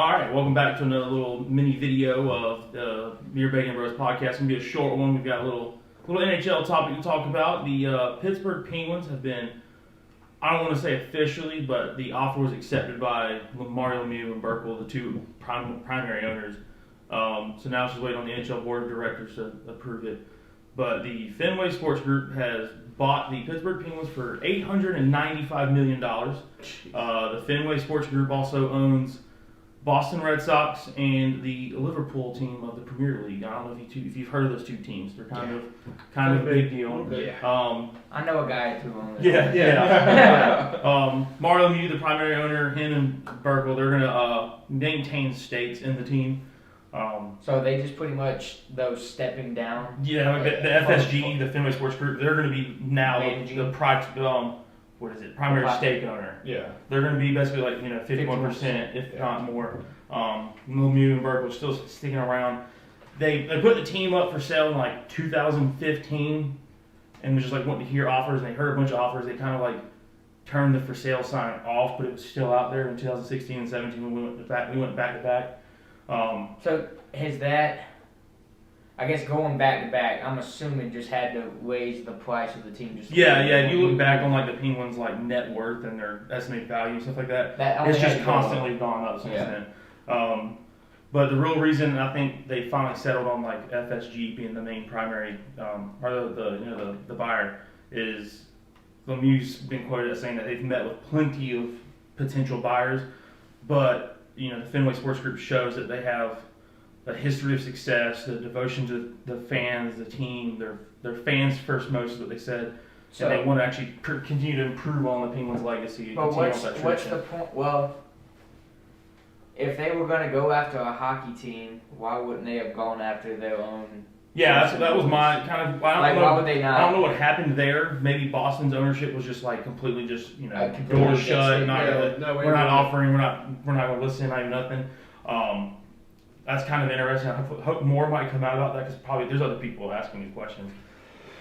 All right, welcome back to another little mini video of the Beer Bacon Bros podcast. It's gonna be a short one. We've got a little NHL topic to talk about. The Pittsburgh Penguins have been, I don't want to say officially, but the offer was accepted by Mario Lemieux and Burkle, the two primary owners. So now it's just waiting on the NHL board of directors to approve it. But the Fenway Sports Group has bought the Pittsburgh Penguins for $895 million. The Fenway Sports Group also owns Boston Red Sox and the Liverpool team of the Premier League. I don't know if you've heard of those two teams. They're kind of a big deal. Yeah. I know a guy who owns it. Yeah. Mario Lemieux, the primary owner, him and Burkle, they're going to maintain stakes in the team. So they just pretty much those stepping down. Yeah, like the FSG, the Fenway Sports Group, they're going to be now the primary stake owner. Yeah, they're going to be basically like 51%, if not more. Lemieux and Burkle are still sticking around. They put the team up for sale in like 2015, and was just like wanting to hear offers, and they heard a bunch of offers. They kind of like turned the for sale sign off, but it was still out there in 2016 and 17 when we went back to back. So has that, I guess going back to back, I'm assuming just had to raise the price of the team. If you look back on like the Penguins' like net worth and their estimated value and stuff like that, it's just constantly gone up since then. But the real reason I think they finally settled on like FSG being the main primary or the buyer is Lemieux's been quoted as saying that they've met with plenty of potential buyers, but the Fenway Sports Group shows that they have a history of success, the devotion to the fans, the team. They're fans first, most is what they said. So and they want to actually continue to improve on the Penguins' legacy. But what's the point? Well, if they were going to go after a hockey team, why wouldn't they have gone after their own? Yeah, that was my kind of. Why would they not? I don't know what happened there. Maybe Boston's ownership was just like completely just doors shut. We're not offering. We're not going to listen. Not even nothing. That's kind of interesting. I hope more might come out about that because probably there's other people asking these questions.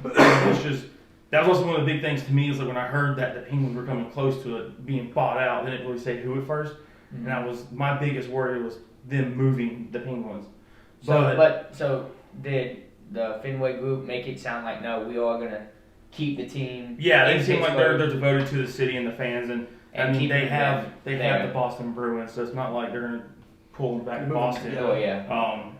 But it's just that was also one of the big things to me is like when I heard that the Penguins were coming close to it being bought out. They didn't really say who at first, and that was my biggest worry was them moving the Penguins. So did the Fenway Group make it sound like no, we are gonna keep the team? Yeah, they seem like they're devoted to the city and the fans, and I mean they have the Boston Bruins, so it's not like they're gonna pull them back to Boston. Oh yeah.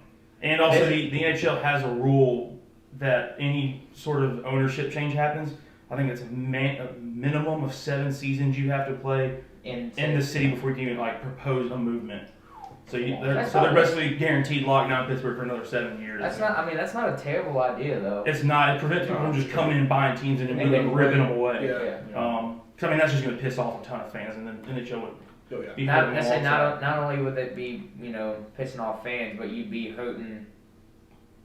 And also the NHL has a rule that any sort of ownership change happens. I think it's a minimum of 7 seasons you have to play in the city before you can even like propose a movement. So they're basically guaranteed lockdown in Pittsburgh for another 7 years. That's not a terrible idea though. It's not. It prevents people from just coming in and buying teams and ripping them away. I mean that's just going to piss off a ton of fans, and then the NHL would. Not only would it be pissing off fans, but you'd be hurting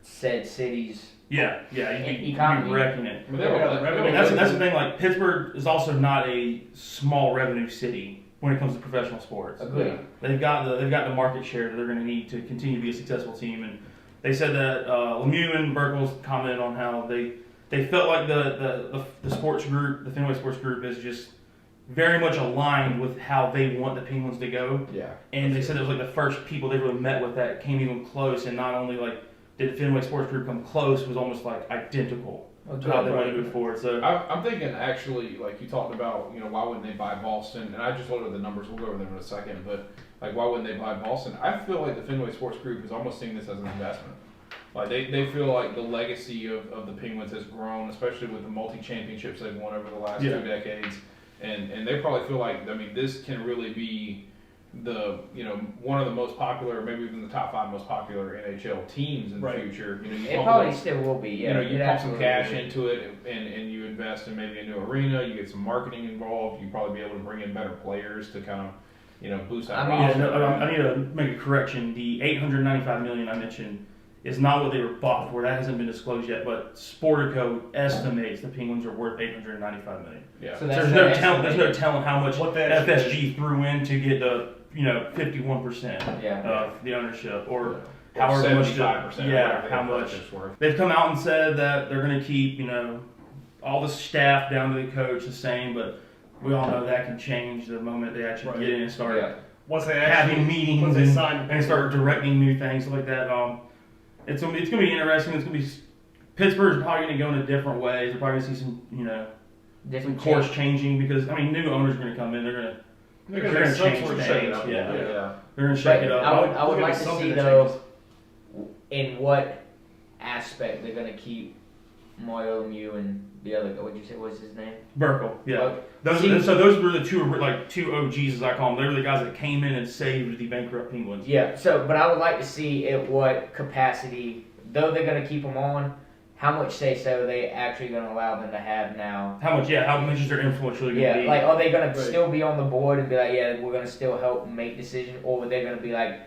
said cities. You'd be wrecking it. That's the thing. Like Pittsburgh is also not a small revenue city when it comes to professional sports. Agreed. They've got the market share that they're going to need to continue to be a successful team, and they said that Lemieux and Burkle's commented on how they felt like the sports group, the Fenway Sports Group, is just very much aligned with how they want the Penguins to go. Yeah. And they said it was like the first people they really met with that came even close, and not only like did the Fenway Sports Group come close, it was almost like identical to how they wanted to move forward. So I'm thinking actually, like you talked about, why wouldn't they buy Boston? And I just looked at the numbers. We'll go over them in a second. But like, why wouldn't they buy Boston? I feel like the Fenway Sports Group is almost seeing this as an investment. Like they feel like the legacy of the Penguins has grown, especially with the multi-championships they've won over the last 2 decades. And they probably feel like, this can really be the one of the most popular, maybe even the top 5 most popular NHL teams in the future. It probably still will be. Yeah, you pump some cash into it, and you invest in maybe a new arena. You get some marketing involved. You probably be able to bring in better players to kind of boost that. I need to make a correction. The $895 million I mentioned is not what they were bought for. That hasn't been disclosed yet, but Sportico estimates the Penguins are worth $895 million. Yeah. So there's no telling how much FSG threw in to get the 51% of the ownership, or however much. 75%. How much they've come out and said that they're going to keep all the staff down to the coach the same, but we all know that can change the moment they actually get in and start once they having meetings sign and start directing new things, stuff like that. It's gonna be interesting. It's gonna be Pittsburgh's probably gonna go in a different way. They're probably gonna see some some Different course changing because new owners are gonna come in. They're gonna change things. Yeah. They're gonna shake it up. I would like to see though in what aspect they're gonna keep Moyomeu and the other guy. What'd you say? What's his name? Burkle. Yeah. Those were the two OGs as I call them. They were the guys that came in and saved the bankrupt Penguins. Yeah. But I would like to see at what capacity, though they're gonna keep them on. How much say-so they actually going to allow them to have now? How much is their influence really going to be? Like, are they going to still be on the board and be like, yeah, we're going to still help make decisions? Or are they going to be like,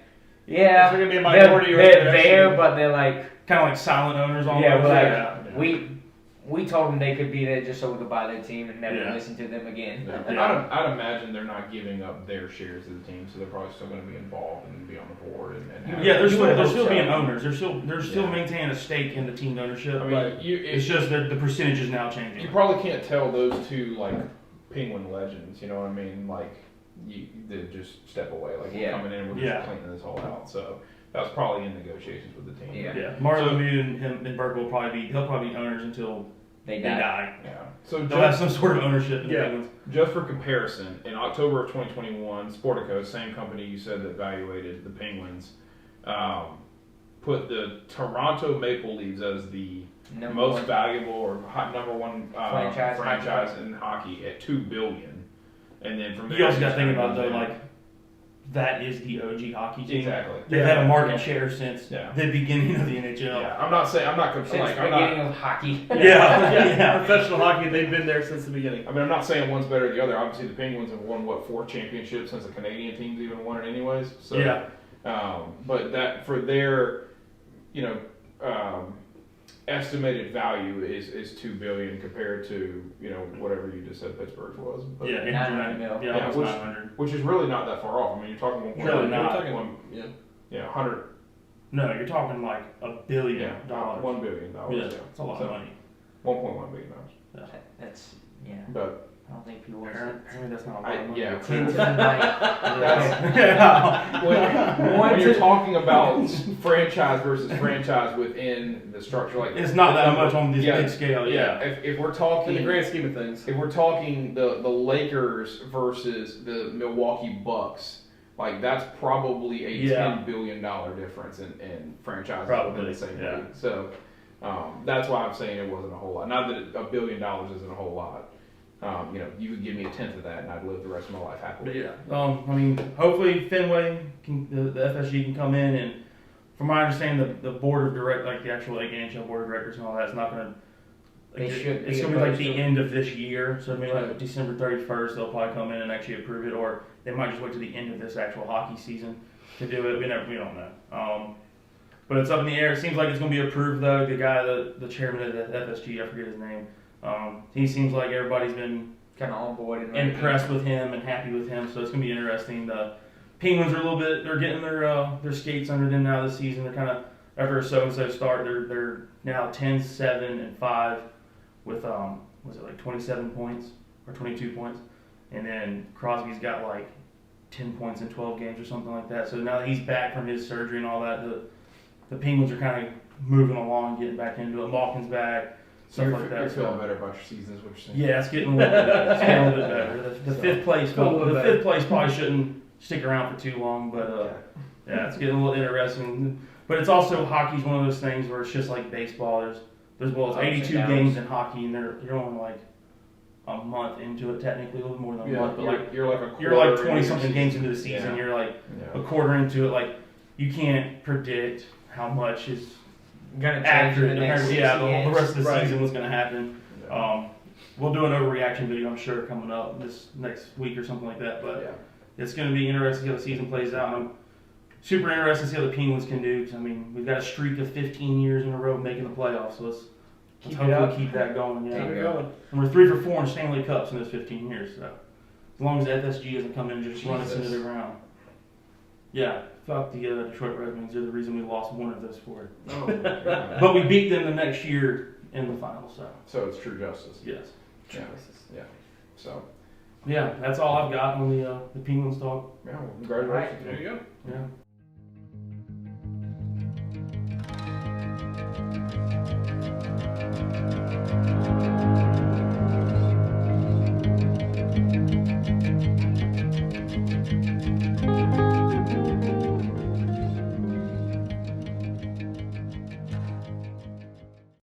yeah, they're going to be a minority they're there, but they're like... Kind of like silent owners almost. Yeah, we told them they could be there just so we could buy their team and never listen to them again. Yeah. And I'd imagine they're not giving up their shares of the team, so they're probably still going to be involved and be on the board. They're still being owners. They're still maintaining a stake in the team ownership. I mean, it's just that the percentage is now changing. You probably can't tell those two like Penguin legends. You know what I mean? Like they just step away. Like we're coming in, we're just cleaning this whole out. So. That was probably in negotiations with the team. Yeah. Moyomeu and him and Burke will probably be owners until they die. Yeah. So they'll have some sort of ownership in the Penguins. Just for comparison, in October of 2021, Sportico, same company you said that evaluated the Penguins, put the Toronto Maple Leafs as the most valuable or number one franchise in hockey at $2 billion, and then from there you also got to think about though like. That is the OG hockey team. Exactly. They've had a market share since the beginning of the NHL. Yeah, I'm not beginning of hockey. Professional hockey, they've been there since the beginning. I mean, I'm not saying one's better than the other. Obviously, the Penguins have won 4 championships since the Canadian teams even won it, anyways. So, but that for their, estimated value is $2 billion compared to whatever you just said Pittsburgh's was. But, $900 million. Which is really not that far off. I mean, you're talking really not. 100. No, you're talking like $1 billion. $1 billion. Yeah, that's a lot of money. $1.1 billion. That's But. I don't think people apparently that's not a lot of money. When you're talking about franchise versus franchise within the structure, like it's not that much on this big scale. If we're talking in the grand scheme of things, if we're talking the Lakers versus the Milwaukee Bucks, like that's probably a $10 billion difference in franchises within the same league. So that's why I'm saying it wasn't a whole lot. Not that $1 billion isn't a whole lot. You could give me 1/10 of that, and I'd live the rest of my life happily. I mean, hopefully Fenway the FSG can come in, and from my understanding, the board of direct, like the actual NHL board of directors and all that, it's not going to. It's going to be like the end of this year, so maybe like December 31st, they'll probably come in and actually approve it, or they might just wait to the end of this actual hockey season to do it. We don't know. But it's up in the air. It seems like it's going to be approved though. The guy, the chairman of the FSG, I forget his name. He seems like everybody's been kind of on board and impressed with him and happy with him, so it's gonna be interesting. The Penguins are they're getting their skates under them now this season. They're kind of after a so-and-so start, they're now 10-7-5 with was it like 27 points or 22 points, and then Crosby's got like 10 points in 12 games or something like that. So now that he's back from his surgery and all that, the Penguins are kind of moving along, getting back into it. Malkin's back. So you're feeling better about your season, is what you're saying? Yeah, it's getting a little bit better. The fifth place probably shouldn't stick around for too long, but it's getting a little interesting. But it's also hockey's one of those things where it's just like baseball. There's 82 games in hockey, and you're only like a month into it, technically a little more than a month. But you're like 20 something games into the season. You're like a quarter into it. Like you can't predict how much is gonna after the next the rest of the season was going to happen. We'll do an overreaction video, I'm sure, coming up this next week or something like that. But it's going to be interesting how the season plays out. And I'm super interested to see how the Penguins can do. Cause, I mean, we've got a streak of 15 years in a row making the playoffs, so let's hopefully keep that going. Keep it going. And we're 3 for 4 in Stanley Cups in those 15 years. So as long as the FSG doesn't come in and just run us into the ground. Yeah. Fuck the Detroit Red Wings. They're the reason we lost one of those 4. Oh, but we beat them the next year in the final. So it's true justice. Yes. Yeah. So, Yeah, that's all I've got on the Penguins talk. Yeah, well, congratulations. There you go. Yeah.